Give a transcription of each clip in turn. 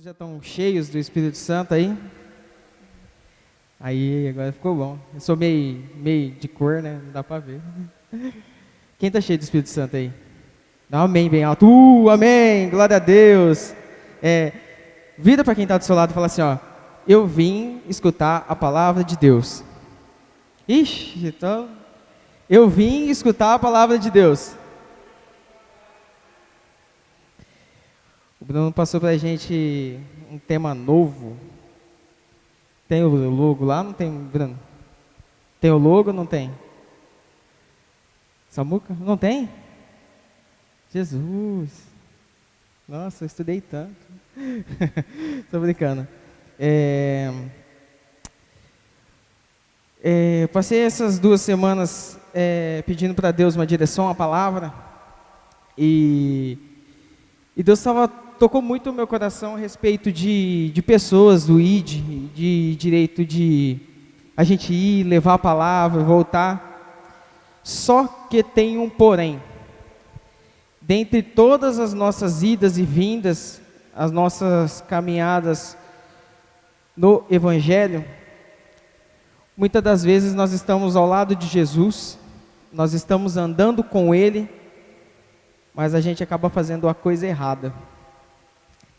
já estão cheios do Espírito Santo aí? Aí, agora ficou bom. Eu sou meio de cor, né? Não dá pra ver. Quem tá cheio do Espírito Santo aí? Dá um amém bem alto. Amém! Glória a Deus! Vira para quem está do seu lado e fala assim, ó. Eu vim escutar a palavra de Deus. Ixi, então... Eu vim escutar a palavra de Deus. O Bruno passou para a gente um tema novo. Tem o logo lá? Não tem, Bruno? Tem o logo ou não tem? Samuca? Não tem? Jesus! Nossa, eu estudei tanto. Estou brincando. Passei essas 2 semanas pedindo para Deus uma direção, uma palavra. E Deus tocou muito o meu coração a respeito de pessoas, do ID, de direito de a gente ir, levar a palavra, voltar. Só que tem um porém. Dentre todas as nossas idas e vindas, as nossas caminhadas no Evangelho, muitas das vezes nós estamos ao lado de Jesus, nós estamos andando com Ele, mas a gente acaba fazendo a coisa errada.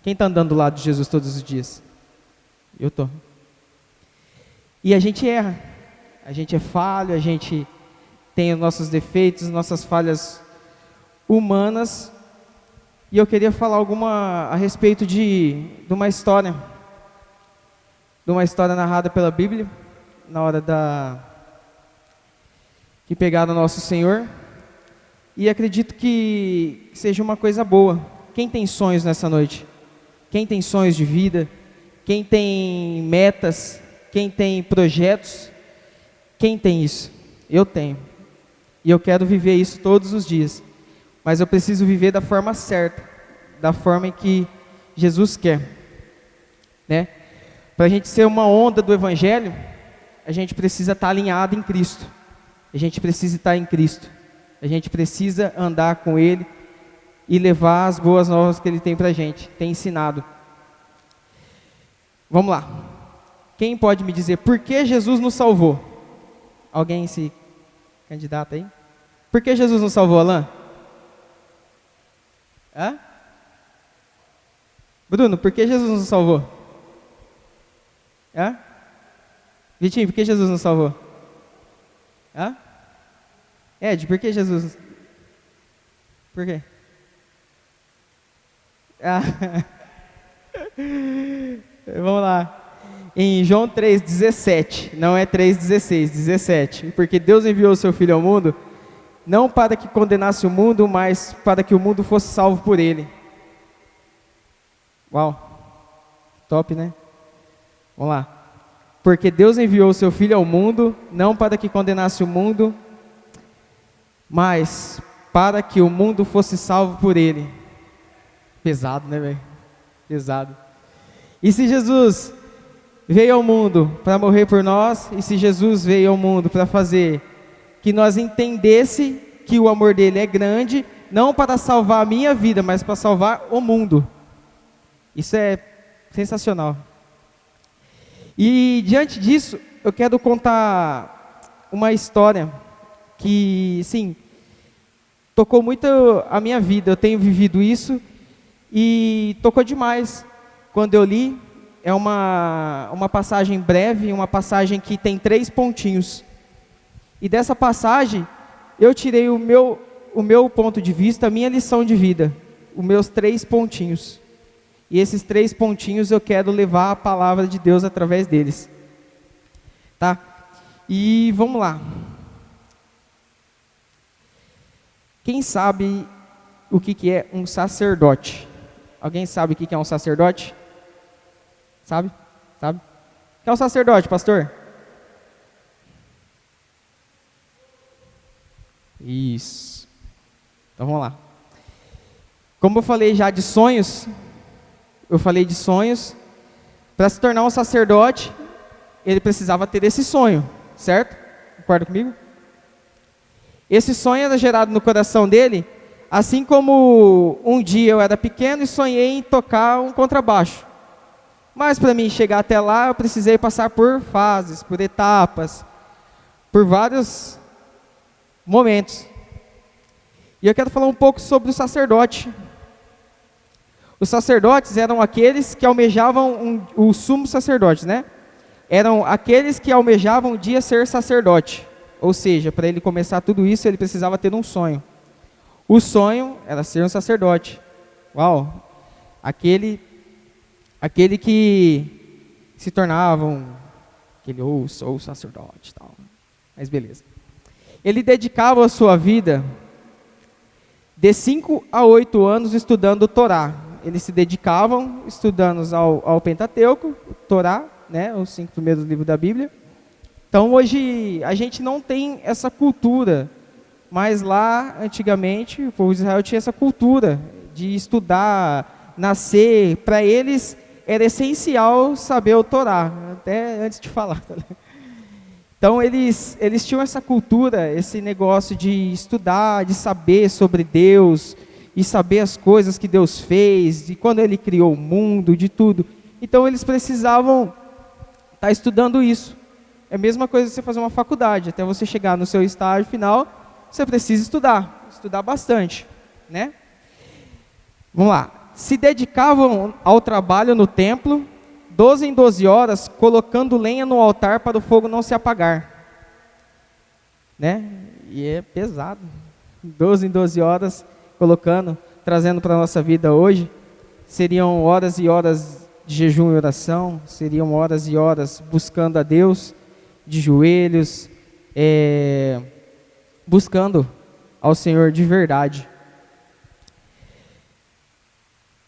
Quem está andando do lado de Jesus todos os dias? Eu estou. E a gente erra, a gente é falho, a gente tem os nossos defeitos, nossas falhas humanas. E eu queria falar a respeito de uma história narrada pela Bíblia, na hora que pegaram nosso Senhor. E acredito que seja uma coisa boa. Quem tem sonhos nessa noite? Quem tem sonhos de vida? Quem tem metas? Quem tem projetos? Quem tem isso? Eu tenho. E eu quero viver isso todos os dias. Mas eu preciso viver da forma certa, da forma em que Jesus quer, né? Para a gente ser uma onda do Evangelho, a gente precisa estar alinhado em Cristo. A gente precisa estar em Cristo. A gente precisa andar com Ele e levar as boas novas que Ele tem para a gente, tem ensinado. Vamos lá. Quem pode me dizer por que Jesus nos salvou? Alguém se candidata aí? Por que Jesus nos salvou, Alain? Hã? Bruno, por que Jesus nos salvou? Hã? Vitinho, por que Jesus nos salvou? Hã? Ed, por que Jesus? Por quê? Vamos lá. Em João 3,17, não é 3,16, 17. Porque Deus enviou o seu Filho ao mundo, não para que condenasse o mundo, mas para que o mundo fosse salvo por ele. Uau, top, né? Vamos lá. Porque Deus enviou o seu Filho ao mundo, não para que condenasse o mundo, mas para que o mundo fosse salvo por ele. Pesado, né, velho? Pesado. E se Jesus veio ao mundo para morrer por nós, e se Jesus veio ao mundo para fazer que nós entendesse que o amor dele é grande, não para salvar a minha vida, mas para salvar o mundo. Isso é sensacional. E diante disso, eu quero contar uma história que, sim, tocou muito a minha vida. Eu tenho vivido isso e tocou demais. Quando eu li, é uma passagem breve, uma passagem que tem 3 pontinhos. E dessa passagem, eu tirei o meu ponto de vista, a minha lição de vida, os meus 3 pontinhos. E esses 3 pontinhos eu quero levar a palavra de Deus através deles. Tá? E vamos lá. Quem sabe o que é um sacerdote? Alguém sabe o que é um sacerdote? Sabe? Sabe? O que é um sacerdote, pastor? Isso. Então vamos lá. Como eu falei já de sonhos, para se tornar um sacerdote, ele precisava ter esse sonho, certo? Concorda comigo? Esse sonho era gerado no coração dele, assim como um dia eu era pequeno e sonhei em tocar um contrabaixo. Mas para mim chegar até lá, eu precisei passar por fases, por etapas, por vários momentos. E eu quero falar um pouco sobre o sacerdote. Os sacerdotes eram aqueles que almejavam o sumo sacerdote, né? Eram aqueles que almejavam um dia ser sacerdote. Ou seja, para ele começar tudo isso, ele precisava ter um sonho. O sonho era ser um sacerdote. Uau! Aquele que se tornava sou sacerdote, tal. Mas beleza. Ele dedicava a sua vida de 5 a 8 anos estudando o Torá. Eles se dedicavam estudando ao Pentateuco, Torá, né, os 5 primeiros livros da Bíblia. Então hoje a gente não tem essa cultura, mas lá antigamente o povo de Israel tinha essa cultura de estudar, nascer. Para eles era essencial saber o Torá, até antes de falar. Então eles tinham essa cultura, esse negócio de estudar, de saber sobre Deus, e saber as coisas que Deus fez, de quando Ele criou o mundo, de tudo. Então eles precisavam estar estudando isso. É a mesma coisa que você fazer uma faculdade, até você chegar no seu estágio final, você precisa estudar bastante, né? Vamos lá. Se dedicavam ao trabalho no templo, 12 em 12 horas, colocando lenha no altar para o fogo não se apagar. Né? E é pesado. 12 em 12 horas, trazendo para a nossa vida hoje, seriam horas e horas de jejum e oração, seriam horas e horas buscando a Deus, de joelhos, buscando ao Senhor de verdade.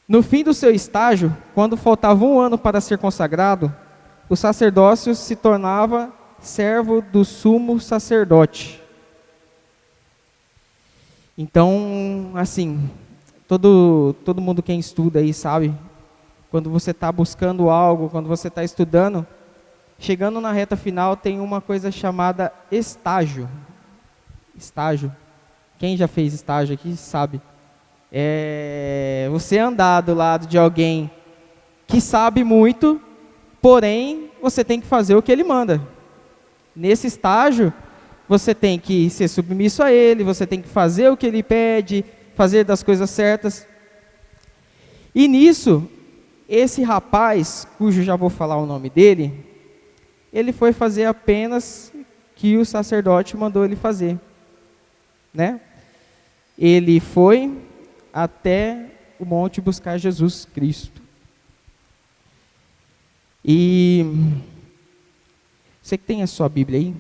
No fim do seu estágio, quando faltava 1 ano para ser consagrado, o sacerdócio se tornava servo do sumo sacerdote. Então, assim, todo mundo quem estuda aí sabe, quando você está buscando algo, quando você está estudando, chegando na reta final tem uma coisa chamada estágio. Estágio. Quem já fez estágio aqui sabe. Você andar do lado de alguém que sabe muito, porém você tem que fazer o que ele manda. Nesse estágio, você tem que ser submisso a ele, você tem que fazer o que ele pede, fazer das coisas certas. E nisso, esse rapaz, cujo já vou falar o nome dele, ele foi fazer apenas o que o sacerdote mandou ele fazer, né? Ele foi até o monte buscar Jesus Cristo. E você que tem a sua Bíblia aí,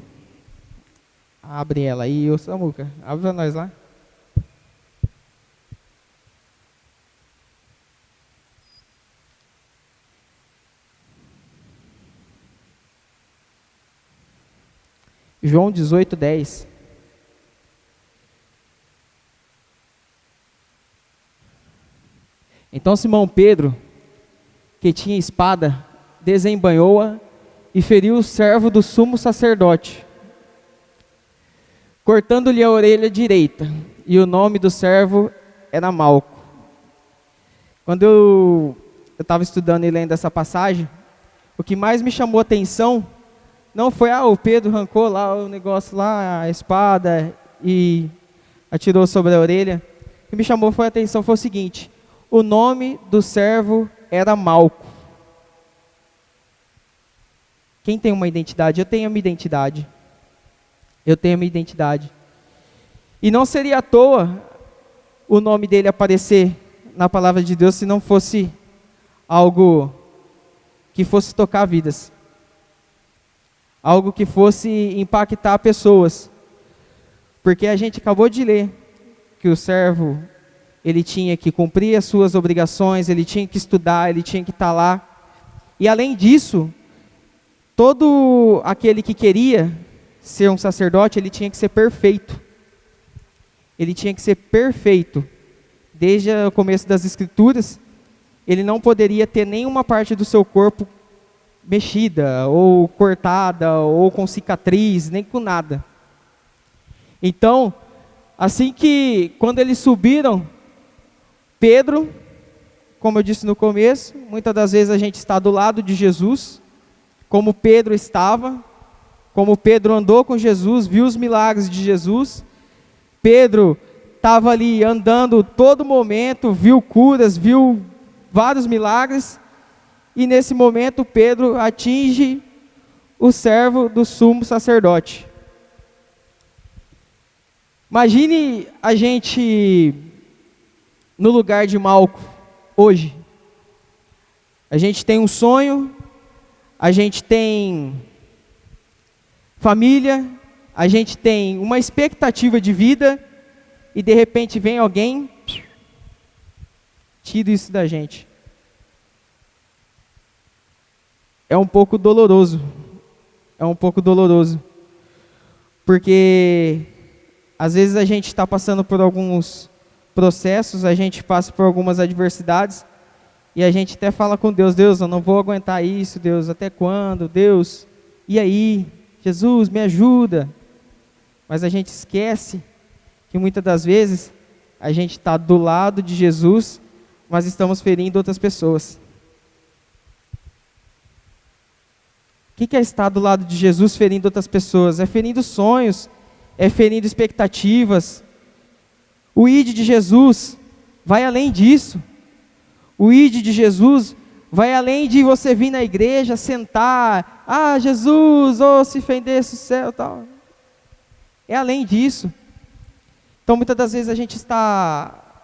abre ela aí, ô Samuca, abre para nós lá. João 18:10. Então Simão Pedro, que tinha espada, desembainhou-a e feriu o servo do sumo sacerdote, cortando-lhe a orelha direita, e o nome do servo era Malco. Quando eu estava estudando e lendo essa passagem, o que mais me chamou a atenção não foi, o Pedro arrancou lá o negócio lá, a espada, e atirou sobre a orelha. O que me chamou a atenção foi o seguinte: o nome do servo era Malco. Quem tem uma identidade? Eu tenho a minha identidade. Eu tenho a minha identidade. E não seria à toa o nome dele aparecer na palavra de Deus se não fosse algo que fosse tocar vidas. Algo que fosse impactar pessoas. Porque a gente acabou de ler que o servo, ele tinha que cumprir as suas obrigações, ele tinha que estudar, ele tinha que estar lá. E além disso, todo aquele que queria ser um sacerdote, ele tinha que ser perfeito. Ele tinha que ser perfeito. Desde o começo das Escrituras, ele não poderia ter nenhuma parte do seu corpo mexida, ou cortada, ou com cicatriz, nem com nada. Então, assim que, quando eles subiram, Pedro, como eu disse no começo, muitas das vezes a gente está do lado de Jesus, como Pedro estava, como Pedro andou com Jesus, viu os milagres de Jesus. Pedro estava ali andando todo momento, viu curas, viu vários milagres, e nesse momento Pedro atinge o servo do sumo sacerdote. Imagine a gente no lugar de Malco hoje. A gente tem um sonho, a gente tem família, a gente tem uma expectativa de vida, e de repente vem alguém, tira isso da gente. É um pouco doloroso, porque às vezes a gente está passando por alguns processos, a gente passa por algumas adversidades, e a gente até fala com Deus: Deus, eu não vou aguentar isso, Deus, até quando? Deus, e aí? Jesus, me ajuda. Mas a gente esquece que muitas das vezes a gente está do lado de Jesus, mas estamos ferindo outras pessoas. O que é estar do lado de Jesus ferindo outras pessoas? É ferindo sonhos, é ferindo expectativas. O ID de Jesus vai além disso. O ID de Jesus vai além de você vir na igreja, sentar, Jesus, se fendesse o céu, tal. É além disso. Então muitas das vezes a gente está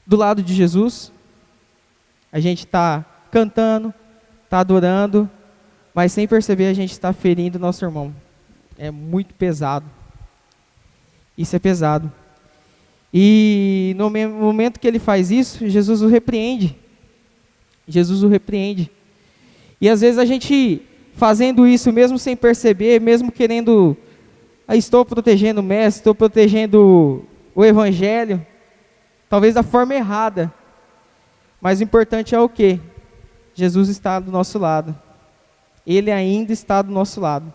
do lado de Jesus, a gente está cantando, está adorando, mas sem perceber a gente está ferindo o nosso irmão. É muito pesado. Isso é pesado. E no momento que ele faz isso, Jesus o repreende. Jesus o repreende. E às vezes a gente fazendo isso, mesmo sem perceber, mesmo querendo, estou protegendo o mestre, estou protegendo o evangelho, talvez da forma errada. Mas o importante é o quê? Jesus está do nosso lado. Ele ainda está do nosso lado.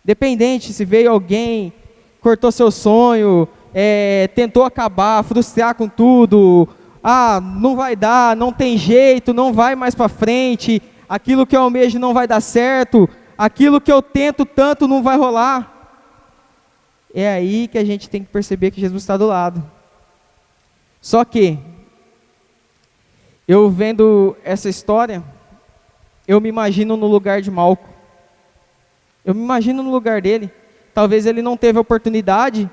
Dependente se veio alguém, cortou seu sonho, tentou acabar, frustrar com tudo, não vai dar, não tem jeito, não vai mais para frente, aquilo que eu almejo não vai dar certo, aquilo que eu tento tanto não vai rolar. É aí que a gente tem que perceber que Jesus está do lado. Só que, eu vendo essa história, eu me imagino no lugar de Malco. Eu me imagino no lugar dele. Talvez ele não teve a oportunidade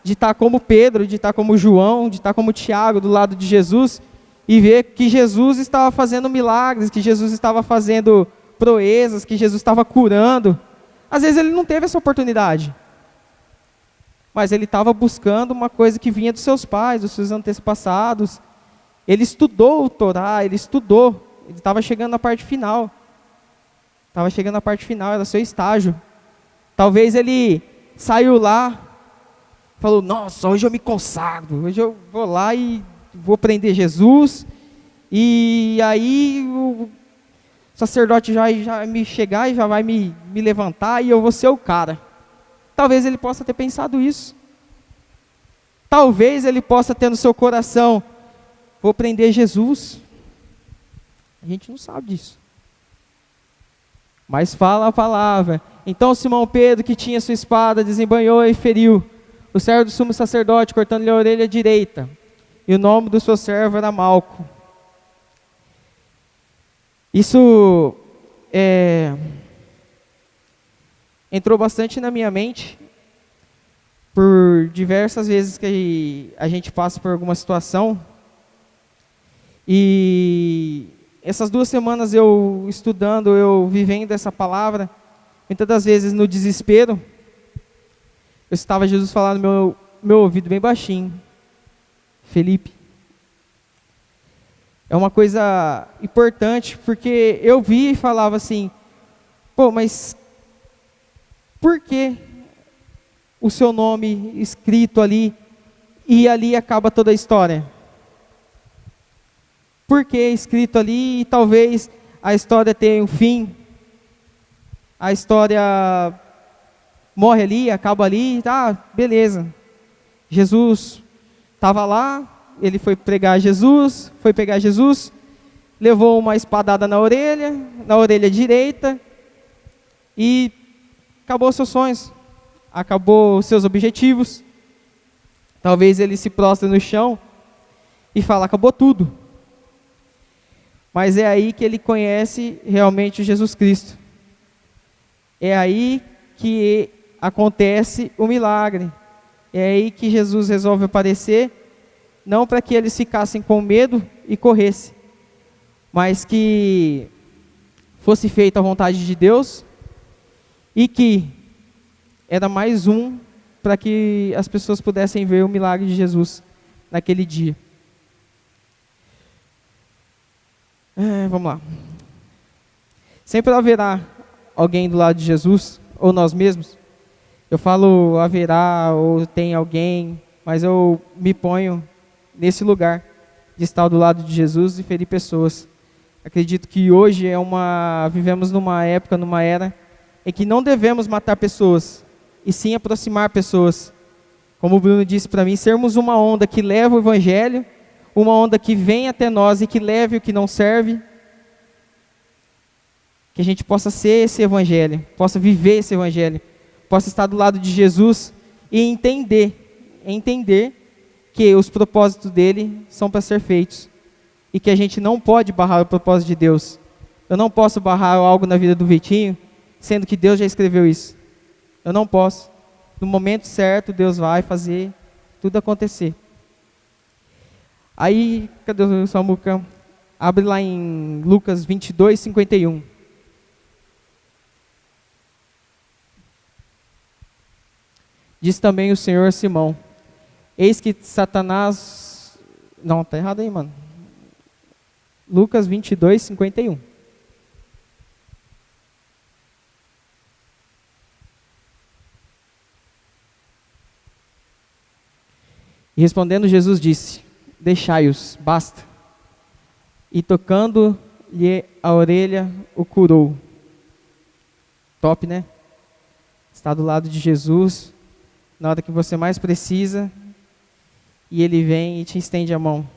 de estar como Pedro, de estar como João, de estar como Tiago, do lado de Jesus, e ver que Jesus estava fazendo milagres, que Jesus estava fazendo proezas, que Jesus estava curando. Às vezes ele não teve essa oportunidade, mas ele estava buscando uma coisa que vinha dos seus pais, dos seus antepassados. Ele estudou o Torá, ele estava chegando na parte final. Era seu estágio. Talvez ele saiu lá, falou: nossa, hoje eu me consagro, hoje eu vou lá e vou prender Jesus, e aí o sacerdote já vai me chegar e já vai me levantar, e eu vou ser o cara. Talvez ele possa ter pensado isso. Talvez ele possa ter no seu coração: vou prender Jesus. A gente não sabe disso. Mas fala a palavra: então Simão Pedro, que tinha sua espada, desembainhou e feriu o servo do sumo sacerdote, cortando-lhe a orelha direita. E o nome do seu servo era Malco. Isso entrou bastante na minha mente, por diversas vezes que a gente passa por alguma situação. E essas 2 semanas eu estudando, eu vivendo essa palavra, muitas das vezes no desespero, eu estava Jesus falando no meu ouvido bem baixinho: Felipe, é uma coisa importante, porque eu vi e falava assim: mas por que o seu nome escrito ali, e ali acaba toda a história? Por que escrito ali e talvez a história tenha um fim? A história morre ali, acaba ali, beleza. Jesus estava lá, ele foi pegar Jesus, levou uma espadada na orelha direita, e acabou seus sonhos, acabou seus objetivos. Talvez ele se prostre no chão e fala, acabou tudo. Mas é aí que ele conhece realmente Jesus Cristo. É aí que acontece o milagre. É aí que Jesus resolve aparecer, não para que eles ficassem com medo e corressem, mas que fosse feita a vontade de Deus, e que era mais um para que as pessoas pudessem ver o milagre de Jesus naquele dia. Vamos lá. Sempre haverá alguém do lado de Jesus, ou nós mesmos. Eu falo haverá, ou tem alguém, mas eu me ponho nesse lugar de estar do lado de Jesus e ferir pessoas. Acredito que hoje vivemos numa época, numa era, em que não devemos matar pessoas, e sim aproximar pessoas. Como o Bruno disse para mim, sermos uma onda que leva o Evangelho, uma onda que vem até nós e que leve o que não serve. Que a gente possa ser esse Evangelho, possa viver esse Evangelho, possa estar do lado de Jesus e entender que os propósitos dele são para ser feitos. E que a gente não pode barrar o propósito de Deus. Eu não posso barrar algo na vida do Vitinho, sendo que Deus já escreveu isso. Eu não posso. No momento certo, Deus vai fazer tudo acontecer. Aí, cadê o Samuca? Abre lá em Lucas 22, 51. Diz também o Senhor a Simão, eis que Satanás... Não, tá errado aí, mano. Lucas 22, 51. E respondendo Jesus disse, deixai-os, basta. E tocando-lhe a orelha, o curou. Top, né? Está do lado de Jesus, na hora que você mais precisa, e ele vem e te estende a mão.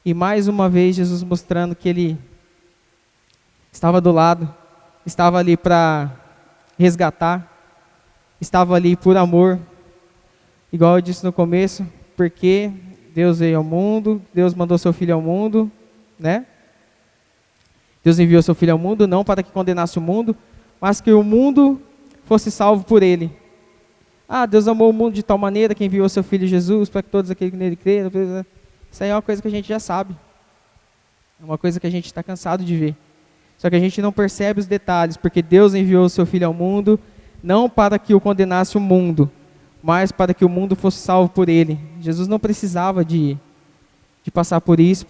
E mais uma vez Jesus mostrando que ele estava do lado, estava ali para resgatar, estava ali por amor, igual eu disse no começo, porque Deus veio ao mundo, Deus mandou seu Filho ao mundo, né? Deus enviou seu Filho ao mundo, não para que condenasse o mundo, mas que o mundo fosse salvo por ele. Deus amou o mundo de tal maneira que enviou seu Filho Jesus, para que todos aqueles que nele creram. Isso aí é uma coisa que a gente já sabe. É uma coisa que a gente está cansado de ver. Só que a gente não percebe os detalhes, porque Deus enviou o seu Filho ao mundo, não para que o condenasse o mundo, mas para que o mundo fosse salvo por ele. Jesus não precisava de passar por isso,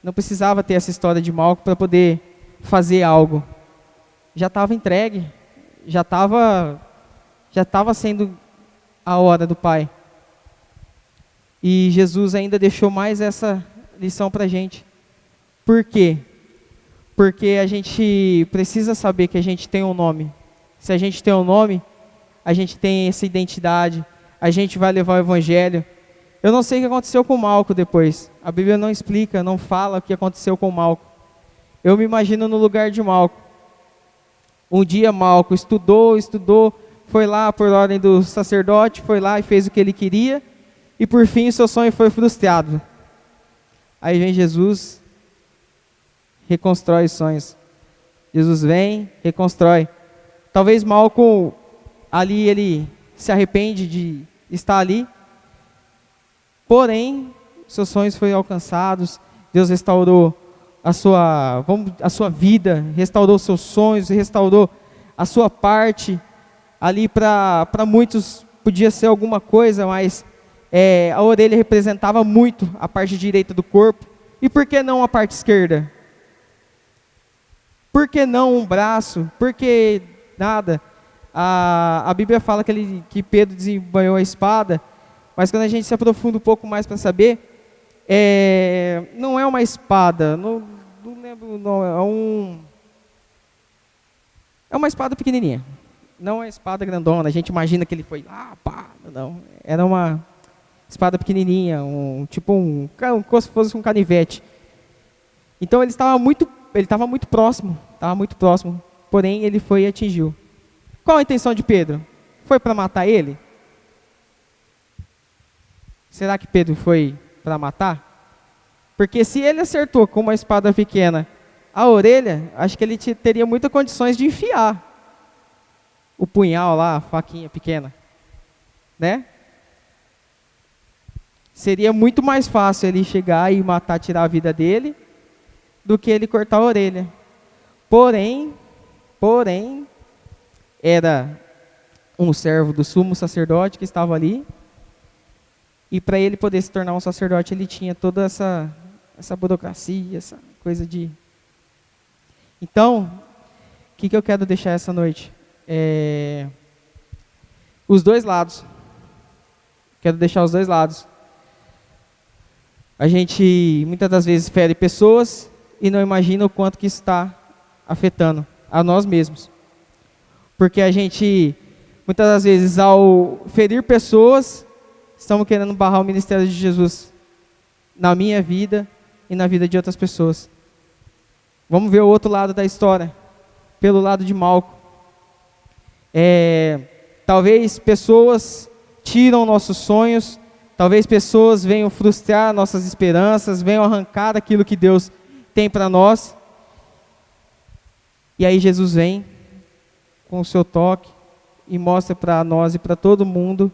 não precisava ter essa história de Malco para poder fazer algo. Já estava entregue, já estava sendo a hora do Pai. E Jesus ainda deixou mais essa lição para a gente. Por quê? Porque a gente precisa saber que a gente tem um nome. Se a gente tem um nome, a gente tem essa identidade, a gente vai levar o Evangelho. Eu não sei o que aconteceu com Malco depois. A Bíblia não explica, não fala o que aconteceu com Malco. Eu me imagino no lugar de Malco. Um dia Malco estudou, foi lá por ordem do sacerdote, foi lá e fez o que ele queria, e por fim o seu sonho foi frustrado. Aí vem Jesus, reconstrói os sonhos. Jesus vem, reconstrói. Talvez Malco, ali ele se arrepende de estar ali, porém, seus sonhos foram alcançados, Deus restaurou a sua vida, restaurou seus sonhos, restaurou a sua parte. Ali para muitos podia ser alguma coisa, mas a orelha representava muito a parte direita do corpo. E por que não a parte esquerda? Por que não um braço? Por que nada? A Bíblia fala que Pedro desembanhou a espada, mas quando a gente se aprofunda um pouco mais para saber, não é uma espada, não lembro, não, é uma espada pequenininha. Não é espada grandona, a gente imagina que ele foi lá, pá, não. espada pequenininha, como se fosse um canivete. Então ele estava muito próximo, porém ele foi e atingiu. Qual a intenção de Pedro? Foi para matar ele? Será que Pedro foi para matar? Porque se ele acertou com uma espada pequena a orelha, acho que ele teria muitas condições de enfiar o punhal lá, a faquinha pequena, né? Seria muito mais fácil ele chegar e matar, tirar a vida dele, do que ele cortar a orelha. Porém, era um servo do sumo sacerdote que estava ali, e para ele poder se tornar um sacerdote, ele tinha toda essa burocracia, essa coisa de... Então, o que eu quero deixar essa noite? Os dois lados. Quero deixar os dois lados. A gente, muitas das vezes, fere pessoas e não imagina o quanto que isso está afetando a nós mesmos. Porque a gente, muitas das vezes, ao ferir pessoas, estamos querendo barrar o ministério de Jesus na minha vida e na vida de outras pessoas. Vamos ver o outro lado da história, pelo lado de Malco. Talvez pessoas tiram nossos sonhos, talvez pessoas venham frustrar nossas esperanças, venham arrancar aquilo que Deus tem para nós. E aí Jesus vem com o seu toque e mostra para nós e para todo mundo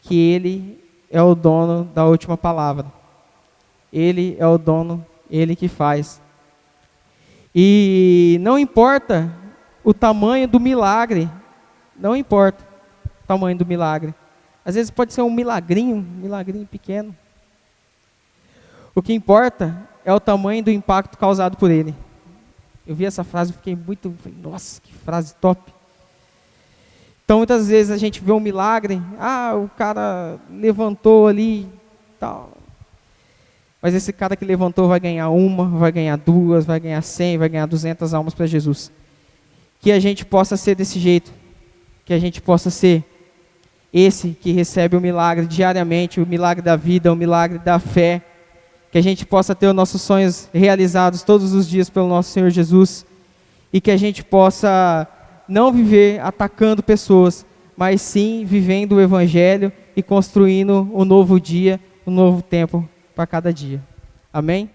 que Ele é o dono da última palavra. Ele é o dono, Ele que faz. E não importa o tamanho do milagre, não importa o tamanho do milagre. Às vezes pode ser um milagrinho pequeno. O que importa é o tamanho do impacto causado por ele. Eu vi essa frase e falei, nossa, que frase top. Então muitas vezes a gente vê um milagre, o cara levantou ali, tal. Mas esse cara que levantou vai ganhar uma, vai ganhar duas, vai ganhar 100, vai ganhar 200 almas para Jesus. Que a gente possa ser desse jeito. Que a gente possa ser esse que recebe o milagre diariamente, o milagre da vida, o milagre da fé. Que a gente possa ter os nossos sonhos realizados todos os dias pelo nosso Senhor Jesus. E que a gente possa não viver atacando pessoas, mas sim vivendo o Evangelho e construindo um novo dia, um novo tempo para cada dia. Amém?